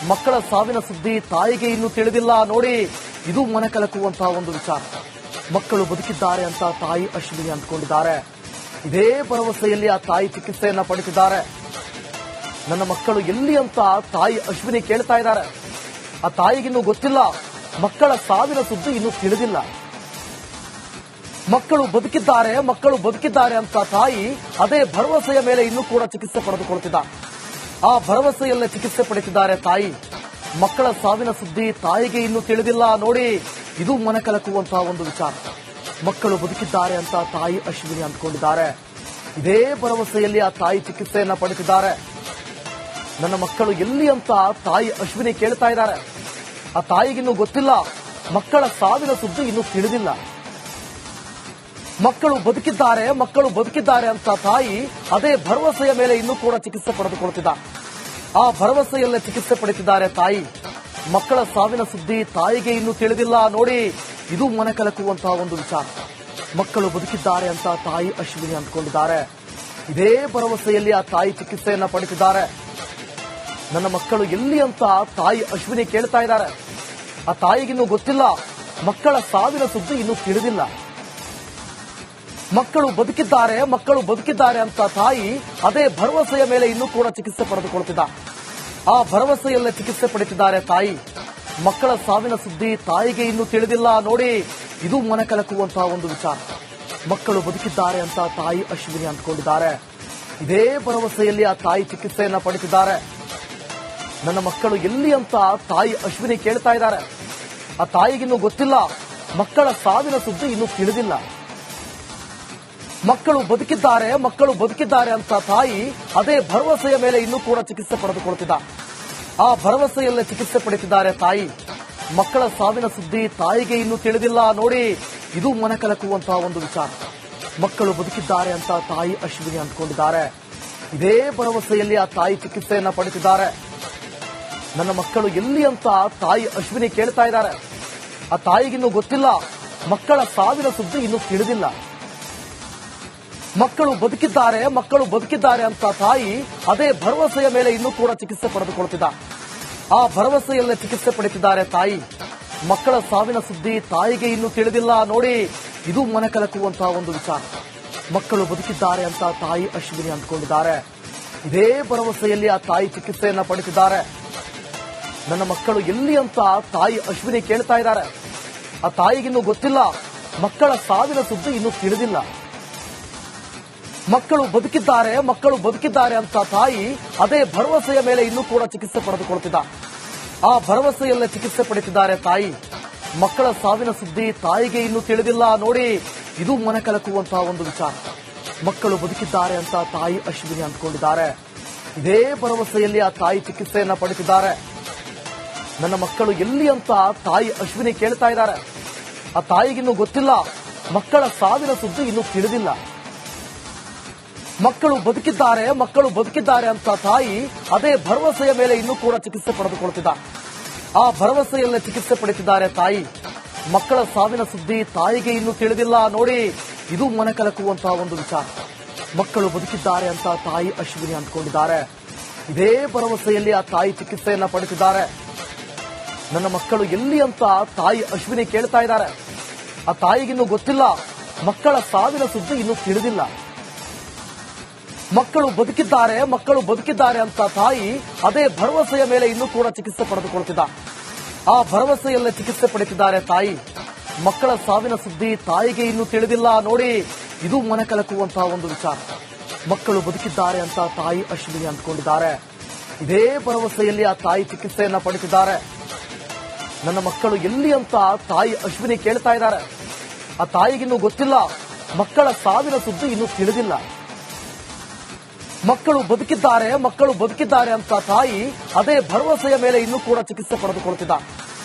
ಮಕ್ಕಳ ಸಾವಿನ ಸುದ್ದಿ ತಾಯಿಗೆ ಇನ್ನೂ ತಿಳಿದಿಲ್ಲ ನೋಡಿ. ಇದು ಮನೆ ಕಲಕುವಂತಹ ಒಂದು ವಿಚಾರ. ಮಕ್ಕಳು ಬದುಕಿದ್ದಾರೆ ಅಂತ ತಾಯಿ ಅಶ್ವಿನಿ ಅಂದ್ಕೊಂಡಿದ್ದಾರೆ. ಇದೇ ಭರವಸೆಯಲ್ಲಿ ಆ ತಾಯಿ ಚಿಕಿತ್ಸೆಯನ್ನ ಪಡೆದಿದ್ದಾರೆ. ನನ್ನ ಮಕ್ಕಳು ಎಲ್ಲಿ ಅಂತ ತಾಯಿ ಅಶ್ವಿನಿ ಕೇಳ್ತಾ ಇದ್ದಾರೆ. ಆ ತಾಯಿಗಿನ್ನೂ ಗೊತ್ತಿಲ್ಲ, ಮಕ್ಕಳ ಸಾವಿನ ಸುದ್ದಿ ಇನ್ನೂ ತಿಳಿದಿಲ್ಲ. ಮಕ್ಕಳು ಬದುಕಿದ್ದಾರೆ ಅಂತ ತಾಯಿ ಅದೇ ಭರವಸೆಯ ಮೇಲೆ ಇನ್ನೂ ಕೂಡ ಚಿಕಿತ್ಸೆ ಪಡೆದುಕೊಳ್ತಿದ್ದಾರೆ. ಆ ಭರವಸೆಯಲ್ಲೇ ಚಿಕಿತ್ಸೆ ಪಡೆದಿದ್ದಾರೆ ತಾಯಿ. ಮಕ್ಕಳ ಸಾವಿನ ಸುದ್ದಿ ತಾಯಿಗೆ ಇನ್ನೂ ತಿಳಿದಿಲ್ಲ ನೋಡಿ. ಇದು ಮನೆ ಕಲಕುವಂತಹ ಒಂದು ವಿಚಾರ. ಮಕ್ಕಳು ಬದುಕಿದ್ದಾರೆ ಅಂತ ತಾಯಿ ಅಶ್ವಿನಿ ಅಂದ್ಕೊಂಡಿದ್ದಾರೆ. ಇದೇ ಭರವಸೆಯಲ್ಲಿ ಆ ತಾಯಿ ಚಿಕಿತ್ಸೆಯನ್ನ ಪಡೆದಿದ್ದಾರೆ. ನನ್ನ ಮಕ್ಕಳು ಎಲ್ಲಿ ಅಂತ ತಾಯಿ ಅಶ್ವಿನಿ ಕೇಳ್ತಾ ಇದ್ದಾರೆ. ಆ ತಾಯಿಗಿನ್ನೂ ಗೊತ್ತಿಲ್ಲ, ಮಕ್ಕಳ ಸಾವಿನ ಸುದ್ದಿ ಇನ್ನೂ ತಿಳಿದಿಲ್ಲ. ಮಕ್ಕಳು ಬದುಕಿದ್ದಾರೆ ಅಂತ ತಾಯಿ ಅದೇ ಭರವಸೆಯ ಮೇಲೆ ಇನ್ನೂ ಕೂಡ ಚಿಕಿತ್ಸೆ ಪಡೆದುಕೊಳ್ತಿದ್ದಾರೆ. ಆ ಭರವಸೆಯಲ್ಲೇ ಚಿಕಿತ್ಸೆ ಪಡೆದಿದ್ದಾರೆ ತಾಯಿ. ಮಕ್ಕಳ ಸಾವಿನ ಸುದ್ದಿ ತಾಯಿಗೆ ಇನ್ನೂ ತಿಳಿದಿಲ್ಲ ನೋಡಿ. ಇದು ಮನೆ ಕಲಕುವಂತಹ ಒಂದು ವಿಚಾರ. ಮಕ್ಕಳು ಬದುಕಿದ್ದಾರೆ ಅಂತ ತಾಯಿ ಅಶ್ವಿನಿ ಅಂದ್ಕೊಂಡಿದ್ದಾರೆ. ಇದೇ ಭರವಸೆಯಲ್ಲಿ ಆ ತಾಯಿ ಚಿಕಿತ್ಸೆಯನ್ನ ಪಡೆದಿದ್ದಾರೆ. ನನ್ನ ಮಕ್ಕಳು ಎಲ್ಲಿ ಅಂತ ತಾಯಿ ಅಶ್ವಿನಿ ಕೇಳ್ತಾ ಇದ್ದಾರೆ. ಆ ತಾಯಿಗಿನ್ನೂ ಗೊತ್ತಿಲ್ಲ, ಮಕ್ಕಳ ಸಾವಿನ ಸುದ್ದಿ ಇನ್ನೂ ತಿಳಿದಿಲ್ಲ. ಮಕ್ಕಳು ಬದುಕಿದ್ದಾರೆ ಅಂತ ತಾಯಿ ಅದೇ ಭರವಸೆಯ ಮೇಲೆ ಇನ್ನೂ ಕೂಡ ಚಿಕಿತ್ಸೆ ಪಡೆದುಕೊಳ್ತಿದ್ದಾರೆ. ಆ ಭರವಸೆಯಲ್ಲೇ ಚಿಕಿತ್ಸೆ ಪಡೆದಿದ್ದಾರೆ ತಾಯಿ. ಮಕ್ಕಳ ಸಾವಿನ ಸುದ್ದಿ ತಾಯಿಗೆ ಇನ್ನೂ ತಿಳಿದಿಲ್ಲ ನೋಡಿ. ಇದು ಮನೆ ಕಲಕುವಂತಹ ಒಂದು ವಿಚಾರ. ಮಕ್ಕಳು ಬದುಕಿದ್ದಾರೆ ಅಂತ ತಾಯಿ ಅಶ್ವಿನಿ ಅಂದ್ಕೊಂಡಿದ್ದಾರೆ. ಇದೇ ಭರವಸೆಯಲ್ಲಿ ಆ ತಾಯಿ ಚಿಕಿತ್ಸೆಯನ್ನ ಪಡೆದಿದ್ದಾರೆ. ನನ್ನ ಮಕ್ಕಳು ಎಲ್ಲಿ ಅಂತ ತಾಯಿ ಅಶ್ವಿನಿ ಕೇಳ್ತಾ ಇದ್ದಾರೆ. ಆ ತಾಯಿಗಿನ್ನೂ ಗೊತ್ತಿಲ್ಲ, ಮಕ್ಕಳ ಸಾವಿನ ಸುದ್ದಿ ಇನ್ನೂ ತಿಳಿದಿಲ್ಲ. ಮಕ್ಕಳು ಬದುಕಿದ್ದಾರೆ ಅಂತ ತಾಯಿ ಅದೇ ಭರವಸೆಯ ಮೇಲೆ ಇನ್ನೂ ಕೂಡ ಚಿಕಿತ್ಸೆ ಪಡೆದುಕೊಳ್ತಿದ್ದಾರೆ. ಆ ಭರವಸೆಯಲ್ಲೇ ಚಿಕಿತ್ಸೆ ಪಡೆದಿದ್ದಾರೆ ತಾಯಿ. ಮಕ್ಕಳ ಸಾವಿನ ಸುದ್ದಿ ತಾಯಿಗೆ ಇನ್ನೂ ತಿಳಿದಿಲ್ಲ ನೋಡಿ. ಇದು ಮನೆ ಕಲಕುವಂತಹ ಒಂದು ವಿಚಾರ. ಮಕ್ಕಳು ಬದುಕಿದ್ದಾರೆ ಅಂತ ತಾಯಿ ಅಶ್ವಿನಿ ಅಂದ್ಕೊಂಡಿದ್ದಾರೆ. ಇದೇ ಭರವಸೆಯಲ್ಲಿ ಆ ತಾಯಿ ಚಿಕಿತ್ಸೆಯನ್ನ ಪಡೆದಿದ್ದಾರೆ. ನನ್ನ ಮಕ್ಕಳು ಎಲ್ಲಿ ಅಂತ ತಾಯಿ ಅಶ್ವಿನಿ ಕೇಳ್ತಾ ಇದ್ದಾರೆ. ಆ ತಾಯಿಗಿನ್ನೂ ಗೊತ್ತಿಲ್ಲ, ಮಕ್ಕಳ ಸಾವಿನ ಸುದ್ದಿ ಇನ್ನೂ ತಿಳಿದಿಲ್ಲ. ಮಕ್ಕಳು ಬದುಕಿದ್ದಾರೆ ಅಂತ ತಾಯಿ ಅದೇ ಭರವಸೆಯ ಮೇಲೆ ಇನ್ನೂ ಕೂಡ ಚಿಕಿತ್ಸೆ ಪಡೆದುಕೊಳ್ತಿದ್ದಾರೆ. ಆ ಭರವಸೆಯಲ್ಲೇ ಚಿಕಿತ್ಸೆ ಪಡೆದಿದ್ದಾರೆ ತಾಯಿ. ಮಕ್ಕಳ ಸಾವಿನ ಸುದ್ದಿ ತಾಯಿಗೆ ಇನ್ನೂ ತಿಳಿದಿಲ್ಲ ನೋಡಿ. ಇದು ಮನೆ ಕಲಕುವಂತಹ ಒಂದು ವಿಚಾರ. ಮಕ್ಕಳು ಬದುಕಿದ್ದಾರೆ ಅಂತ ತಾಯಿ ಅಶ್ವಿನಿ ಅಂದ್ಕೊಂಡಿದ್ದಾರೆ. ಇದೇ ಭರವಸೆಯಲ್ಲಿ ಆ ತಾಯಿ ಚಿಕಿತ್ಸೆಯನ್ನ ಪಡೆದಿದ್ದಾರೆ. ನನ್ನ ಮಕ್ಕಳು ಎಲ್ಲಿ ಅಂತ ತಾಯಿ ಅಶ್ವಿನಿ ಕೇಳ್ತಾ ಇದ್ದಾರೆ. ಆ ತಾಯಿಗಿನ್ನೂ ಗೊತ್ತಿಲ್ಲ, ಮಕ್ಕಳ ಸಾವಿನ ಸುದ್ದಿ ಇನ್ನೂ ತಿಳಿದಿಲ್ಲ. ಮಕ್ಕಳು ಬದುಕಿದ್ದಾರೆ ಅಂತ ತಾಯಿ ಅದೇ ಭರವಸೆಯ ಮೇಲೆ ಇನ್ನೂ ಕೂಡ ಚಿಕಿತ್ಸೆ ಪಡೆದುಕೊಳ್ತಿದ್ದಾರೆ. ಆ ಭರವಸೆಯಲ್ಲೇ ಚಿಕಿತ್ಸೆ ಪಡೆದಿದ್ದಾರೆ ತಾಯಿ. ಮಕ್ಕಳ ಸಾವಿನ ಸುದ್ದಿ ತಾಯಿಗೆ ಇನ್ನೂ ತಿಳಿದಿಲ್ಲ ನೋಡಿ. ಇದು ಮನೆ ಕಲಕುವಂತಹ ಒಂದು ವಿಚಾರ. ಮಕ್ಕಳು ಬದುಕಿದ್ದಾರೆ ಅಂತ ತಾಯಿ ಅಶ್ವಿನಿ ಅಂದ್ಕೊಂಡಿದ್ದಾರೆ. ಇದೇ ಭರವಸೆಯಲ್ಲಿ ಆ ತಾಯಿ ಚಿಕಿತ್ಸೆಯನ್ನ ಪಡೆದಿದ್ದಾರೆ. ನನ್ನ ಮಕ್ಕಳು ಎಲ್ಲಿ ಅಂತ ತಾಯಿ ಅಶ್ವಿನಿ ಕೇಳ್ತಾ ಇದ್ದಾರೆ. ಆ ತಾಯಿಗಿನ್ನೂ ಗೊತ್ತಿಲ್ಲ, ಮಕ್ಕಳ ಸಾವಿನ ಸುದ್ದಿ ಇನ್ನೂ ತಿಳಿದಿಲ್ಲ. ಮಕ್ಕಳು ಬದುಕಿದ್ದಾರೆ ಅಂತ ತಾಯಿ ಅದೇ ಭರವಸೆಯ ಮೇಲೆ ಇನ್ನೂ ಕೂಡ ಚಿಕಿತ್ಸೆ ಪಡೆದುಕೊಳ್ತಿದ್ದಾರೆ. ಆ ಭರವಸೆಯಲ್ಲೇ ಚಿಕಿತ್ಸೆ ಪಡೆದಿದ್ದಾರೆ ತಾಯಿ. ಮಕ್ಕಳ ಸಾವಿನ ಸುದ್ದಿ ತಾಯಿಗೆ ಇನ್ನೂ ತಿಳಿದಿಲ್ಲ ನೋಡಿ. ಇದು ಮನೆ ಕಲಕುವಂತಹ ಒಂದು ವಿಚಾರ. ಮಕ್ಕಳು ಬದುಕಿದ್ದಾರೆ ಅಂತ ತಾಯಿ ಅಶ್ವಿನಿ ಅಂದ್ಕೊಂಡಿದ್ದಾರೆ. ಇದೇ ಭರವಸೆಯಲ್ಲಿ ಆ ತಾಯಿ ಚಿಕಿತ್ಸೆಯನ್ನ ಪಡೆದಿದ್ದಾರೆ. ನನ್ನ ಮಕ್ಕಳು ಎಲ್ಲಿ ಅಂತ ತಾಯಿ ಅಶ್ವಿನಿ ಕೇಳ್ತಾ ಇದ್ದಾರೆ. ಆ ತಾಯಿಗಿನ್ನೂ ಗೊತ್ತಿಲ್ಲ, ಮಕ್ಕಳ ಸಾವಿನ ಸುದ್ದಿ ಇನ್ನೂ ತಿಳಿದಿಲ್ಲ. ಮಕ್ಕಳು ಬದುಕಿದ್ದಾರೆ ಅಂತ ತಾಯಿ ಅದೇ ಭರವಸೆಯ ಮೇಲೆ ಇನ್ನೂ ಕೂಡ ಚಿಕಿತ್ಸೆ ಪಡೆದುಕೊಳ್ತಿದ್ದಾರೆ. ಆ ಭರವಸೆಯಲ್ಲೇ ಚಿಕಿತ್ಸೆ ಪಡೆದಿದ್ದಾರೆ ತಾಯಿ. ಮಕ್ಕಳ ಸಾವಿನ ಸುದ್ದಿ ತಾಯಿಗೆ ಇನ್ನೂ ತಿಳಿದಿಲ್ಲ ನೋಡಿ. ಇದು ಮನೆ ಕಲಕುವಂತಹ ಒಂದು ವಿಚಾರ. ಮಕ್ಕಳು ಬದುಕಿದ್ದಾರೆ ಅಂತ ತಾಯಿ ಅಶ್ವಿನಿ ಅಂದ್ಕೊಂಡಿದ್ದಾರೆ. ಇದೇ ಭರವಸೆಯಲ್ಲಿ ಆ ತಾಯಿ ಚಿಕಿತ್ಸೆಯನ್ನ ಪಡೆದಿದ್ದಾರೆ. ನನ್ನ ಮಕ್ಕಳು ಎಲ್ಲಿ ಅಂತ ತಾಯಿ ಅಶ್ವಿನಿ ಕೇಳ್ತಾ ಇದ್ದಾರೆ. ಆ ತಾಯಿಗಿನ್ನೂ ಗೊತ್ತಿಲ್ಲ, ಮಕ್ಕಳ ಸಾವಿನ ಸುದ್ದಿ ಇನ್ನೂ ತಿಳಿದಿಲ್ಲ. ಮಕ್ಕಳು ಬದುಕಿದ್ದಾರೆ ಅಂತ ತಾಯಿ ಅದೇ ಭರವಸೆಯ ಮೇಲೆ ಇನ್ನೂ ಕೂಡ ಚಿಕಿತ್ಸೆ ಪಡೆದುಕೊಳ್ತಿದ್ದಾರೆ.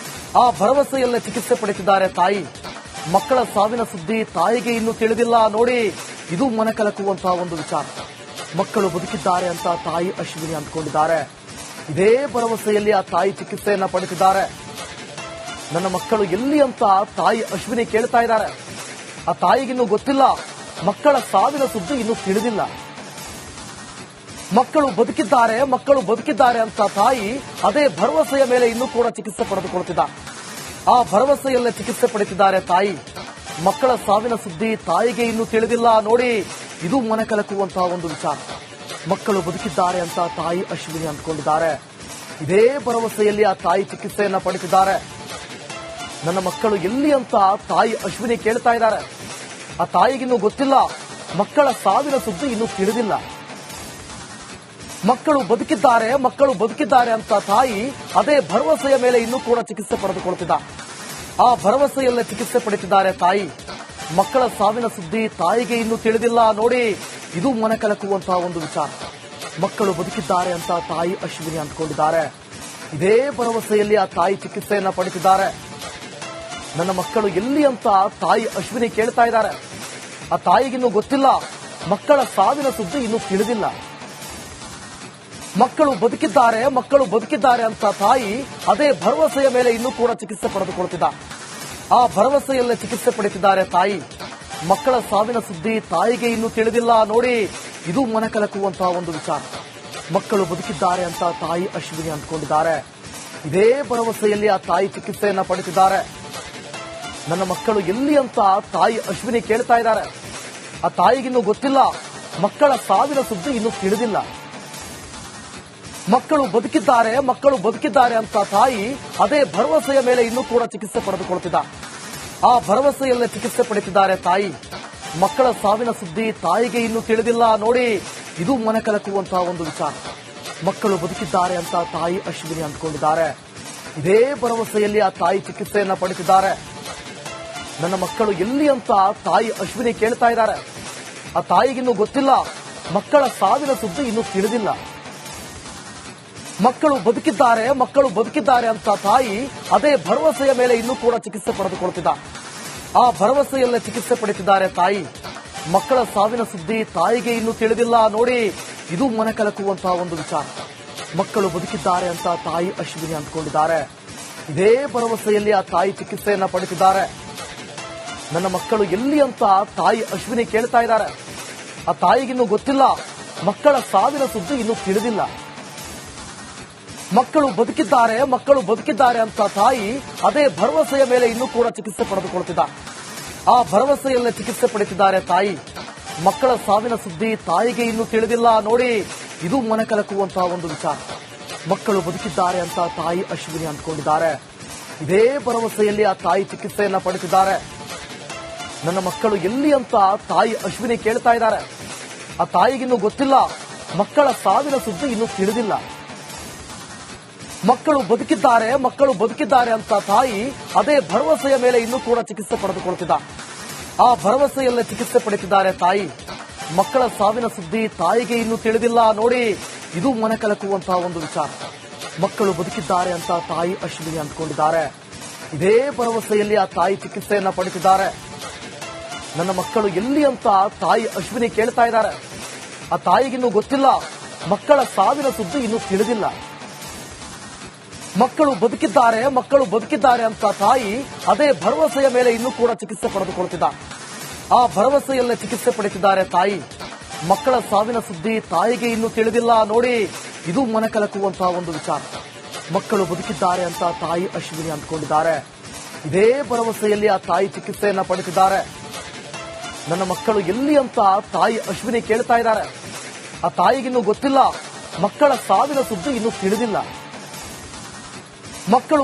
ಆ ಭರವಸೆಯಲ್ಲೇ ಚಿಕಿತ್ಸೆ ಪಡೆದಿದ್ದಾರೆ ತಾಯಿ. ಮಕ್ಕಳ ಸಾವಿನ ಸುದ್ದಿ ತಾಯಿಗೆ ಇನ್ನೂ ತಿಳಿದಿಲ್ಲ ನೋಡಿ. ಇದು ಮನೆ ಕಲಕುವಂತಹ ಒಂದು ವಿಚಾರ. ಮಕ್ಕಳು ಬದುಕಿದ್ದಾರೆ ಅಂತ ತಾಯಿ ಅಶ್ವಿನಿ ಅಂದ್ಕೊಂಡಿದ್ದಾರೆ. ಇದೇ ಭರವಸೆಯಲ್ಲಿ ಆ ತಾಯಿ ಚಿಕಿತ್ಸೆಯನ್ನ ಪಡೆದಿದ್ದಾರೆ. ನನ್ನ ಮಕ್ಕಳು ಎಲ್ಲಿ ಅಂತ ತಾಯಿ ಅಶ್ವಿನಿ ಕೇಳ್ತಾ ಇದ್ದಾರೆ. ಆ ತಾಯಿಗಿನ್ನೂ ಗೊತ್ತಿಲ್ಲ, ಮಕ್ಕಳ ಸಾವಿನ ಸುದ್ದಿ ಇನ್ನೂ ತಿಳಿದಿಲ್ಲ. ಮಕ್ಕಳು ಬದುಕಿದ್ದಾರೆ ಅಂತ ತಾಯಿ ಅದೇ ಭರವಸೆಯ ಮೇಲೆ ಇನ್ನೂ ಕೂಡ ಚಿಕಿತ್ಸೆ ಪಡೆದುಕೊಳ್ಳುತ್ತಿದ್ದ. ಆ ಭರವಸೆಯಲ್ಲೇ ಚಿಕಿತ್ಸೆ ಪಡೆದಿದ್ದಾರೆ ತಾಯಿ. ಮಕ್ಕಳ ಸಾವಿನ ಸುದ್ದಿ ತಾಯಿಗೆ ಇನ್ನೂ ತಿಳಿದಿಲ್ಲ ನೋಡಿ. ಇದು ಮನೆ ಕಲಕುವಂತಹ ಒಂದು ವಿಚಾರ. ಮಕ್ಕಳು ಬದುಕಿದ್ದಾರೆ ಅಂತ ತಾಯಿ ಅಶ್ವಿನಿ ಅಂದ್ಕೊಂಡಿದ್ದಾರೆ. ಇದೇ ಭರವಸೆಯಲ್ಲಿ ಆ ತಾಯಿ ಚಿಕಿತ್ಸೆಯನ್ನ ಪಡೆದಿದ್ದಾರೆ. ನನ್ನ ಮಕ್ಕಳು ಎಲ್ಲಿ ಅಂತ ತಾಯಿ ಅಶ್ವಿನಿ ಕೇಳ್ತಾ ಇದ್ದಾರೆ. ಆ ತಾಯಿಗಿನ್ನೂ ಗೊತ್ತಿಲ್ಲ, ಮಕ್ಕಳ ಸಾವಿನ ಸುದ್ದಿ ಇನ್ನೂ ತಿಳಿದಿಲ್ಲ. ಮಕ್ಕಳು ಬದುಕಿದ್ದಾರೆ ಅಂತ ತಾಯಿ ಅದೇ ಭರವಸೆಯ ಮೇಲೆ ಇನ್ನೂ ಕೂಡ ಚಿಕಿತ್ಸೆ ಪಡೆದುಕೊಳ್ಳುತ್ತಿದ್ದ. ಆ ಭರವಸೆಯಲ್ಲೇ ಚಿಕಿತ್ಸೆ ಪಡೆದಿದ್ದಾರೆ ತಾಯಿ. ಮಕ್ಕಳ ಸಾವಿನ ಸುದ್ದಿ ತಾಯಿಗೆ ಇನ್ನೂ ತಿಳಿದಿಲ್ಲ ನೋಡಿ. ಇದು ಮನೆ ಕಲಕುವಂತಹ ಒಂದು ವಿಚಾರ. ಮಕ್ಕಳು ಬದುಕಿದ್ದಾರೆ ಅಂತ ತಾಯಿ ಅಶ್ವಿನಿ ಅಂದ್ಕೊಂಡಿದ್ದಾರೆ. ಇದೇ ಭರವಸೆಯಲ್ಲಿ ಆ ತಾಯಿ ಚಿಕಿತ್ಸೆಯನ್ನ ಪಡೆದಿದ್ದಾರೆ. ನನ್ನ ಮಕ್ಕಳು ಎಲ್ಲಿ ಅಂತ ತಾಯಿ ಅಶ್ವಿನಿ ಕೇಳ್ತಾ ಇದ್ದಾರೆ. ಆ ತಾಯಿಗಿನ್ನೂ ಗೊತ್ತಿಲ್ಲ, ಮಕ್ಕಳ ಸಾವಿನ ಸುದ್ದಿ ಇನ್ನೂ ತಿಳಿದಿಲ್ಲ. ಮಕ್ಕಳು ಬದುಕಿದ್ದಾರೆ ಅಂತ ತಾಯಿ ಅದೇ ಭರವಸೆಯ ಮೇಲೆ ಇನ್ನೂ ಕೂಡ ಚಿಕಿತ್ಸೆ ಪಡೆದುಕೊಳ್ಳುತ್ತಿದ್ದ. ಆ ಭರವಸೆಯಲ್ಲೇ ಚಿಕಿತ್ಸೆ ಪಡೆದಿದ್ದಾರೆ ತಾಯಿ. ಮಕ್ಕಳ ಸಾವಿನ ಸುದ್ದಿ ತಾಯಿಗೆ ಇನ್ನೂ ತಿಳಿದಿಲ್ಲ ನೋಡಿ. ಇದು ಮನೆ ಕಲಕುವಂತಹ ಒಂದು ವಿಚಾರ. ಮಕ್ಕಳು ಬದುಕಿದ್ದಾರೆ ಅಂತ ತಾಯಿ ಅಶ್ವಿನಿ ಅಂದ್ಕೊಂಡಿದ್ದಾರೆ. ಇದೇ ಭರವಸೆಯಲ್ಲಿ ಆ ತಾಯಿ ಚಿಕಿತ್ಸೆಯನ್ನ ಪಡೆದಿದ್ದಾರೆ. ನನ್ನ ಮಕ್ಕಳು ಎಲ್ಲಿ ಅಂತ ತಾಯಿ ಅಶ್ವಿನಿ ಕೇಳ್ತಾ ಇದ್ದಾರೆ. ಆ ತಾಯಿಗಿನ್ನೂ ಗೊತ್ತಿಲ್ಲ, ಮಕ್ಕಳ ಸಾವಿನ ಸುದ್ದಿ ಇನ್ನೂ ತಿಳಿದಿಲ್ಲ. ಮಕ್ಕಳು ಬದುಕಿದ್ದಾರೆ ಅಂತ ತಾಯಿ ಅದೇ ಭರವಸೆಯ ಮೇಲೆ ಇನ್ನೂ ಕೂಡ ಚಿಕಿತ್ಸೆ ಪಡೆದುಕೊಳ್ಳುತ್ತಿದ್ದ. ಆ ಭರವಸೆಯಲ್ಲೇ ಚಿಕಿತ್ಸೆ ಪಡೆದಿದ್ದಾರೆ ತಾಯಿ. ಮಕ್ಕಳ ಸಾವಿನ ಸುದ್ದಿ ತಾಯಿಗೆ ಇನ್ನೂ ತಿಳಿದಿಲ್ಲ ನೋಡಿ. ಇದು ಮನೆ ಕಲಕುವಂತಹ ಒಂದು ವಿಚಾರ. ಮಕ್ಕಳು ಬದುಕಿದ್ದಾರೆ ಅಂತ ತಾಯಿ ಅಶ್ವಿನಿ ಅಂದ್ಕೊಂಡಿದ್ದಾರೆ. ಇದೇ ಭರವಸೆಯಲ್ಲಿ ಆ ತಾಯಿ ಚಿಕಿತ್ಸೆಯನ್ನ ಪಡೆದಿದ್ದಾರೆ. ನನ್ನ ಮಕ್ಕಳು ಎಲ್ಲಿ ಅಂತ ತಾಯಿ ಅಶ್ವಿನಿ ಕೇಳ್ತಾ ಇದ್ದಾರೆ. ಆ ತಾಯಿಗಿನ್ನೂ ಗೊತ್ತಿಲ್ಲ, ಮಕ್ಕಳ ಸಾವಿನ ಸುದ್ದಿ ಇನ್ನೂ ತಿಳಿದಿಲ್ಲ. ಮಕ್ಕಳು ಬದುಕಿದ್ದಾರೆ ಅಂತ ತಾಯಿ ಅದೇ ಭರವಸೆಯ ಮೇಲೆ ಇನ್ನೂ ಕೂಡ ಚಿಕಿತ್ಸೆ ಪಡೆದುಕೊಳ್ಳುತ್ತಿದ್ದ. ಆ ಭರವಸೆಯಲ್ಲೇ ಚಿಕಿತ್ಸೆ ಪಡೆದಿದ್ದಾರೆ ತಾಯಿ. ಮಕ್ಕಳ ಸಾವಿನ ಸುದ್ದಿ ತಾಯಿಗೆ ಇನ್ನೂ ತಿಳಿದಿಲ್ಲ ನೋಡಿ. ಇದು ಮನೆ ಕಲಕುವಂತಹ ಒಂದು ವಿಚಾರ. ಮಕ್ಕಳು ಬದುಕಿದ್ದಾರೆ ಅಂತ ತಾಯಿ ಅಶ್ವಿನಿ ಅಂದ್ಕೊಂಡಿದ್ದಾರೆ. ಇದೇ ಭರವಸೆಯಲ್ಲಿ ಆ ತಾಯಿ ಚಿಕಿತ್ಸೆಯನ್ನ ಪಡೆದಿದ್ದಾರೆ. ನನ್ನ ಮಕ್ಕಳು ಎಲ್ಲಿ ಅಂತ ತಾಯಿ ಅಶ್ವಿನಿ ಕೇಳ್ತಾ ಇದ್ದಾರೆ. ಆ ತಾಯಿಗಿನ್ನೂ ಗೊತ್ತಿಲ್ಲ, ಮಕ್ಕಳ ಸಾವಿನ ಸುದ್ದಿ ಇನ್ನೂ ತಿಳಿದಿಲ್ಲ. ಮಕ್ಕಳು ಬದುಕಿದ್ದಾರೆ ಅಂತ ತಾಯಿ ಅದೇ ಭರವಸೆಯ ಮೇಲೆ ಇನ್ನೂ ಕೂಡ ಚಿಕಿತ್ಸೆ ಪಡೆದುಕೊಳ್ಳುತ್ತಿದ್ದ. ಆ ಭರವಸೆಯಲ್ಲೇ ಚಿಕಿತ್ಸೆ ಪಡೆದಿದ್ದಾರೆ ತಾಯಿ. ಮಕ್ಕಳ ಸಾವಿನ ಸುದ್ದಿ ತಾಯಿಗೆ ಇನ್ನೂ ತಿಳಿದಿಲ್ಲ ನೋಡಿ. ಇದು ಮನೆ ಕಲಕುವಂತಹ ಒಂದು ವಿಚಾರ. ಮಕ್ಕಳು ಬದುಕಿದ್ದಾರೆ ಅಂತ ತಾಯಿ ಅಶ್ವಿನಿ ಅಂದ್ಕೊಂಡಿದ್ದಾರೆ. ಇದೇ ಭರವಸೆಯಲ್ಲಿ ಆ ತಾಯಿ ಚಿಕಿತ್ಸೆಯನ್ನ ಪಡೆದಿದ್ದಾರೆ. ನನ್ನ ಮಕ್ಕಳು ಎಲ್ಲಿ ಅಂತ ತಾಯಿ ಅಶ್ವಿನಿ ಕೇಳ್ತಾ ಇದ್ದಾರೆ. ಆ ತಾಯಿಗಿನ್ನೂ ಗೊತ್ತಿಲ್ಲ, ಮಕ್ಕಳ ಸಾವಿನ ಸುದ್ದಿ ಇನ್ನೂ ತಿಳಿದಿಲ್ಲ. ಮಕ್ಕಳು ಬದುಕಿದ್ದಾರೆ ಅಂತ ತಾಯಿ ಅದೇ ಭರವಸೆಯ ಮೇಲೆ ಇನ್ನೂ ಕೂಡ ಚಿಕಿತ್ಸೆ ಪಡೆದುಕೊಳ್ಳುತ್ತಿದ್ದ. ಆ ಭರವಸೆಯಲ್ಲೇ ಚಿಕಿತ್ಸೆ ಪಡೆದಿದ್ದಾರೆ ತಾಯಿ. ಮಕ್ಕಳ ಸಾವಿನ ಸುದ್ದಿ ತಾಯಿಗೆ ಇನ್ನೂ ತಿಳಿದಿಲ್ಲ ನೋಡಿ. ಇದು ಮನೆ ಕಲಕುವಂತಹ ಒಂದು ವಿಚಾರ. ಮಕ್ಕಳು ಬದುಕಿದ್ದಾರೆ ಅಂತ ತಾಯಿ ಅಶ್ವಿನಿ ಅಂದ್ಕೊಂಡಿದ್ದಾರೆ. ಇದೇ ಭರವಸೆಯಲ್ಲಿ ಆ ತಾಯಿ ಚಿಕಿತ್ಸೆಯನ್ನ ಪಡೆದಿದ್ದಾರೆ. ನನ್ನ ಮಕ್ಕಳು ಎಲ್ಲಿ ಅಂತ ತಾಯಿ ಅಶ್ವಿನಿ ಕೇಳ್ತಾ ಇದ್ದಾರೆ. ಆ ತಾಯಿಗಿನ್ನೂ ಗೊತ್ತಿಲ್ಲ, ಮಕ್ಕಳ ಸಾವಿನ ಸುದ್ದಿ ಇನ್ನೂ ತಿಳಿದಿಲ್ಲ. ಮಕ್ಕಳು ಬದುಕಿದ್ದಾರೆ ಅಂತ ತಾಯಿ ಅದೇ ಭರವಸೆಯ ಮೇಲೆ ಇನ್ನೂ ಕೂಡ ಚಿಕಿತ್ಸೆ ಪಡೆದುಕೊಳ್ಳುತ್ತಿದ್ದ. ಆ ಭರವಸೆಯಲ್ಲೇ ಚಿಕಿತ್ಸೆ ಪಡೆದಿದ್ದಾರೆ ತಾಯಿ. ಮಕ್ಕಳ ಸಾವಿನ ಸುದ್ದಿ ತಾಯಿಗೆ ಇನ್ನೂ ತಿಳಿದಿಲ್ಲ ನೋಡಿ. ಇದು ಮನೆ ಕಲಕುವಂತಹ ಒಂದು ವಿಚಾರ. ಮಕ್ಕಳು ಬದುಕಿದ್ದಾರೆ ಅಂತ ತಾಯಿ ಅಶ್ವಿನಿ ಅಂದ್ಕೊಂಡಿದ್ದಾರೆ. ಇದೇ ಭರವಸೆಯಲ್ಲಿ ಆ ತಾಯಿ ಚಿಕಿತ್ಸೆಯನ್ನ ಪಡೆದಿದ್ದಾರೆ. ನನ್ನ ಮಕ್ಕಳು ಎಲ್ಲಿ ಅಂತ ತಾಯಿ ಅಶ್ವಿನಿ ಕೇಳ್ತಾ ಇದ್ದಾರೆ. ಆ ತಾಯಿಗಿನ್ನೂ ಗೊತ್ತಿಲ್ಲ, ಮಕ್ಕಳ ಸಾವಿನ ಸುದ್ದಿ ಇನ್ನೂ ತಿಳಿದಿಲ್ಲ. ಮಕ್ಕಳು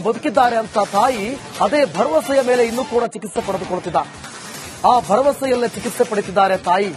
ಬದುಕಿದ್ದಾರೆ ಅಂತ ತಾಯಿ ಅದೇ ಭರವಸೆಯ ಮೇಲೆ ಇನ್ನೂ ಕೂಡ ಚಿಕಿತ್ಸೆ ಪಡೆದುಕೊಳ್ಳುತ್ತಿದ್ದ. ಆ ಭರವಸೆಯಲ್ಲೇ ಚಿಕಿತ್ಸೆ ಪಡೆದಿದ್ದಾರೆ ತಾಯಿ.